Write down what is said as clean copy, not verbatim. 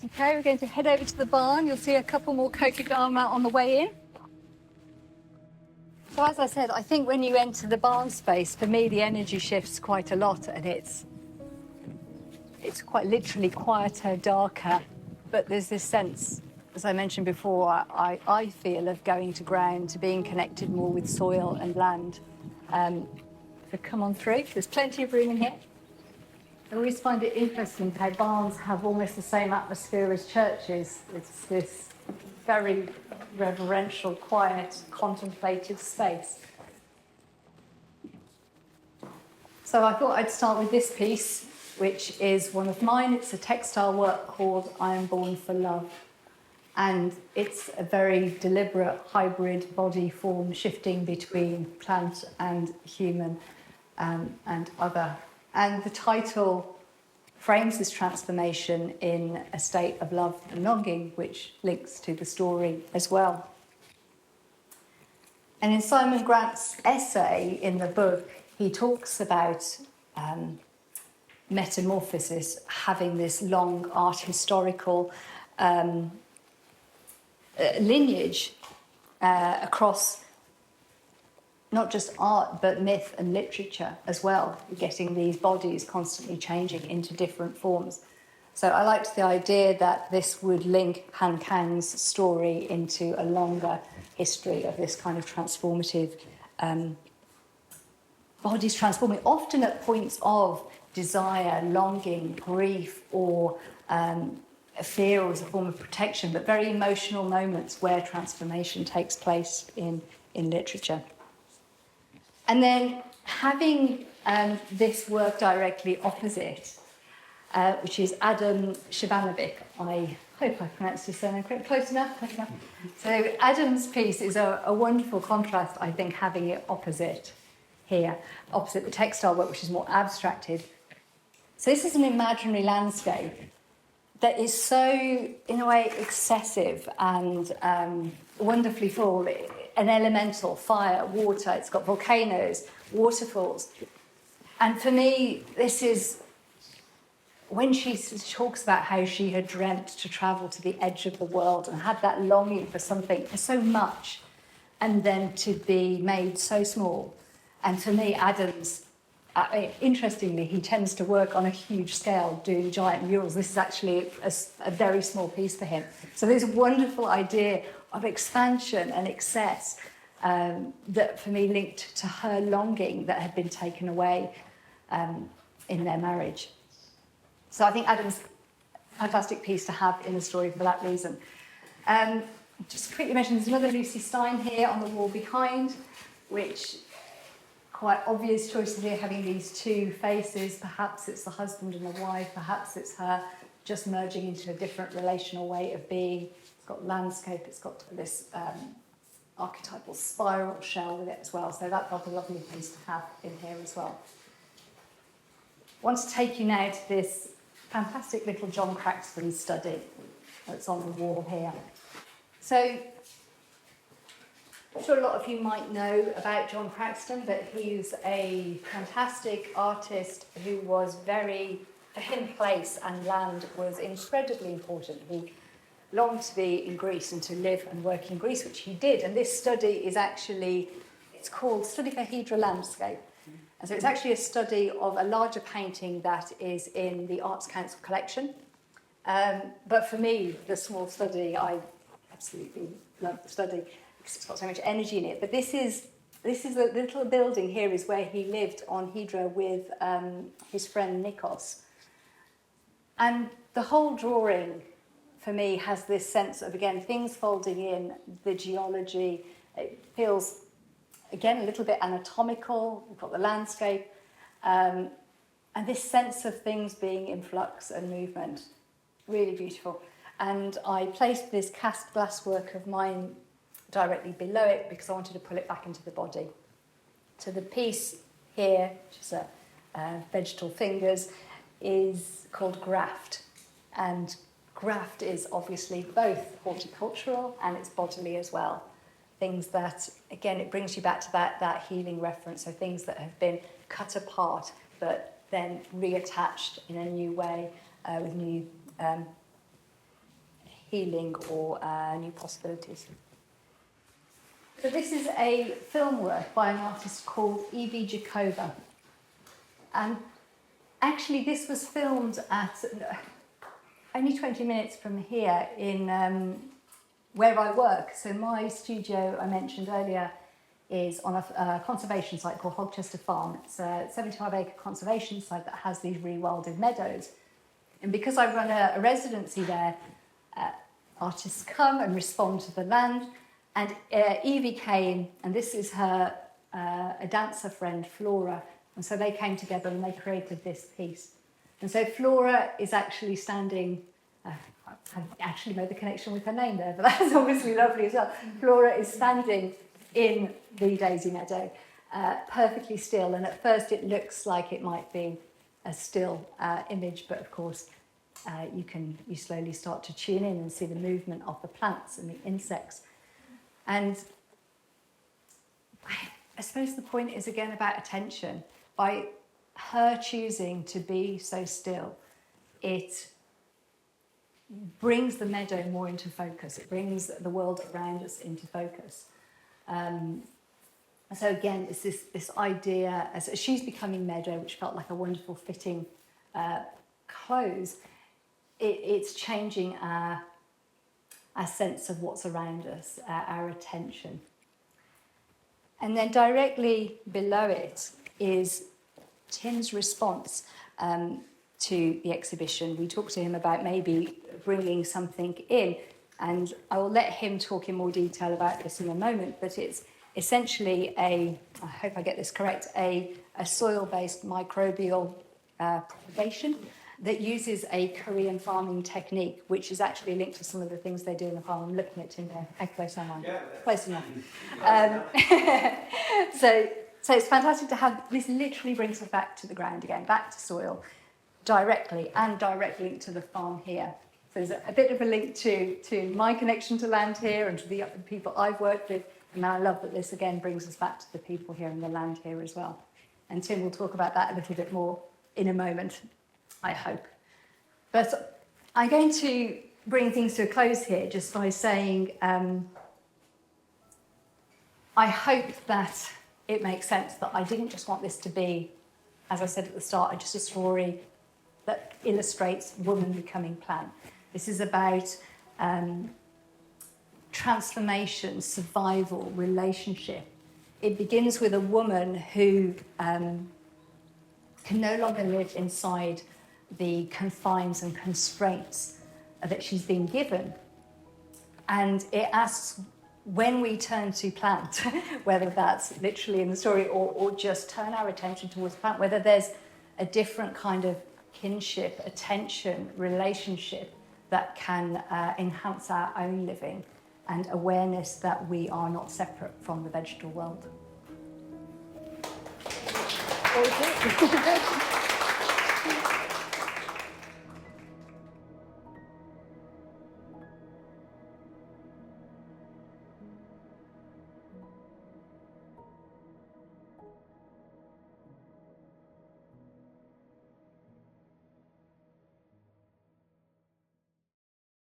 Okay, we're going to head over to the barn. You'll see a couple more kokedama on the way in. So as I said, I think when you enter the barn space, for me, the energy shifts quite a lot, and it's quite literally quieter, darker, but there's this sense, as I mentioned before, I feel of going to ground, to being connected more with soil and land. So come on through. There's plenty of room in here. I always find it interesting how barns have almost the same atmosphere as churches. It's this very reverential, quiet, contemplative space. So I thought I'd start with this piece, which is one of mine. It's a textile work called I Am Born for Love. And it's a very deliberate hybrid body form shifting between plant and human and other. And the title frames this transformation in a state of love and longing, which links to the story as well. And in Simon Grant's essay in the book, he talks about metamorphosis having this long art historical lineage across not just art, but myth and literature as well, getting these bodies constantly changing into different forms. So I liked the idea that this would link Han Kang's story into a longer history of this kind of transformative, bodies transforming, often at points of desire, longing, grief, or fear as a form of protection, but very emotional moments where transformation takes place in literature. And then having this work directly opposite, which is Adam Shivanovic. I hope I pronounced his surname correctly. Close enough? So Adam's piece is a wonderful contrast, I think, having it opposite here, opposite the textile work, which is more abstracted. So this is an imaginary landscape that is so, in a way, excessive and wonderfully full. An elemental, fire, water, it's got volcanoes, waterfalls. And for me, this is when she talks about how she had dreamt to travel to the edge of the world and had that longing for something, for so much, and then to be made so small. And for me, Adams, interestingly, he tends to work on a huge scale, doing giant murals. This is actually a very small piece for him. So there's a wonderful idea of expansion and excess that, for me, linked to her longing that had been taken away in their marriage. So I think Adam's a fantastic piece to have in the story for that reason. Just quickly mention, there's another Lucy Stein here on the wall behind, which quite obvious choices here, having these two faces. Perhaps it's the husband and the wife, perhaps it's her just merging into a different relational way of being. It's got landscape, it's got this archetypal spiral shell with it as well. So that was a lovely piece to have in here as well. I want to take you now to this fantastic little John Craxton study that's on the wall here. So I'm sure a lot of you might know about John Craxton, but he's a fantastic artist who was for him, place and land was incredibly important. He longed to be in Greece and to live and work in Greece, which he did. And this study is actually, it's called Study for Hydra Landscape. And so it's actually a study of a larger painting that is in the Arts Council collection. But for me, the small study, I absolutely love the study because it's got so much energy in it. But this is the little building here is where he lived on Hydra with his friend Nikos. And the whole drawing, for me, has this sense of, again, things folding in, the geology. It feels, again, a little bit anatomical. We've got the landscape. And this sense of things being in flux and movement. Really beautiful. And I placed this cast glass work of mine directly below it because I wanted to pull it back into the body. So the piece here, which is vegetal fingers, is called graft. And graft is obviously both horticultural and it's bodily as well. Things that, again, it brings you back to that healing reference. So things that have been cut apart but then reattached in a new way with new healing or new possibilities. So this is a film work by an artist called Evie Jacoba. And actually this was filmed at only 20 minutes from here in where I work. So my studio, I mentioned earlier, is on a conservation site called Hogchester Farm. It's a 75-acre conservation site that has these rewilded meadows. And because I run a residency there, artists come and respond to the land. And Evie came, and this is her a dancer friend, Flora. And so they came together and they created this piece. And so Flora is actually standing, I actually made the connection with her name there, but that's obviously lovely as well. Flora is standing in the daisy meadow, perfectly still. And at first it looks like it might be a still image, but of course you slowly start to tune in and see the movement of the plants and the insects. And I suppose the point is again about attention. By her choosing to be so still, it brings the meadow more into focus. It brings the world around us into focus. So again, it's this idea, as she's becoming meadow, which felt like a wonderful fitting close, it's changing our sense of what's around us, our attention. And then directly below it is Tim's response to the exhibition. We talked to him about maybe bringing something in, and I will let him talk in more detail about this in a moment, but it's essentially I hope I get this correct, a soil-based microbial propagation that uses a Korean farming technique, which is actually linked to some of the things they do in the farm. I'm looking at Tim there. How close am I? Close enough. So it's fantastic to have, this literally brings us back to the ground again, back to soil, directly linked to the farm here. So there's a bit of a link to my connection to land here and to the people I've worked with. And I love that this again brings us back to the people here and the land here as well. And Tim will talk about that a little bit more in a moment, I hope. But I'm going to bring things to a close here just by saying I hope that it makes sense that I didn't just want this to be, as I said at the start, just a story that illustrates woman becoming plant. This is about transformation, survival, relationship. It begins with a woman who can no longer live inside the confines and constraints that she's been given. And it asks, when we turn to plant, whether that's literally in the story or just turn our attention towards plant, whether there's a different kind of kinship, attention, relationship that can enhance our own living and awareness that we are not separate from the vegetal world. Okay.